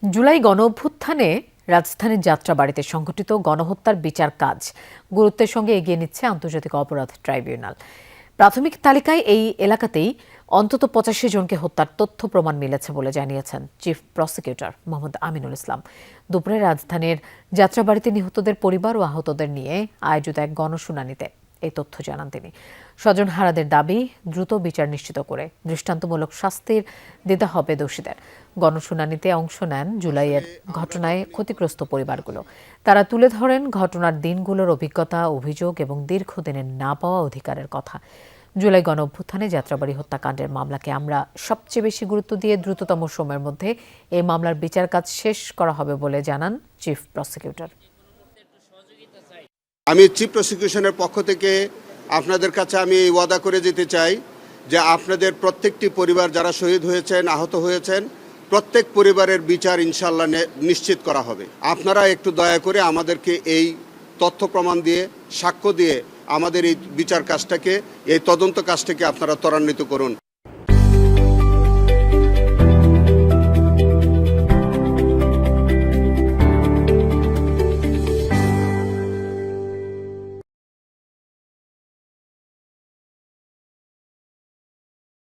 জুলাই গণঅভ্যুত্থানে রাজধানীর যাত্রাবাড়ীতে সংঘটিত গণহত্যার বিচার কাজ গুরুত্বের সঙ্গে এগিয়ে নিচ্ছে আন্তর্জাতিক অপরাধ ট্রাইব্যুনাল। প্রাথমিক তালিকায় এই এলাকাতেই অন্তত ৮৫ জনকে হত্যার তথ্য প্রমাণ মিলেছে বলে জানিয়েছেন চিফ প্রসিকিউটর মোহাম্মদ আমিনুল ইসলাম। দুপুরে রাজধানীর যাত্রাবাড়ীতে নিহতদের পরিবার ও আহতদের নিয়ে আয়োজিত এক গণশুনানিতে এই তথ্য জানান তিনি। স্বজনহারাদের দাবি, দ্রুত বিচার নিশ্চিত করে দৃষ্টান্তমূলক শাস্তির দিতে হবে দোষীদের। গণশুনানিতে অংশ নেন জুলাইয়ের ঘটনায় ক্ষতিগ্রস্ত পরিবারগুলো। তারা তুলে ধরেন ঘটনার দিনগুলোর অভিজ্ঞতা, অভিযোগ এবং দীর্ঘদিনের না পাওয়া অধিকারের কথা। জুলাই গণঅভ্যুত্থানে যাত্রাবাড়ী হত্যাকাণ্ডের মামলাকে আমরা সবচেয়ে বেশি গুরুত্ব দিয়ে দ্রুততম সময়ের মধ্যে এই মামলার বিচার কাজ শেষ করা হবে বলে জানান চিফ প্রসিকিউটর। আমি চিফ প্রসিকিউশনের পক্ষ থেকে আপনাদের কাছে আমি ওয়াদা করে যেতে চাই যে আপনাদের প্রত্যেকটি পরিবার যারা শহীদ হয়েছেন, আহত হয়েছেন, প্রত্যেক পরিবারের বিচার ইনশাল্লাহ নিশ্চিত করা হবে। আপনারা একটু দয়া করে আমাদেরকে এই তথ্য প্রমাণ দিয়ে, সাক্ষ্য দিয়ে আমাদের এই বিচার কাজটাকে, এই তদন্ত কাজটাকে আপনারা ত্বরান্বিত করুন।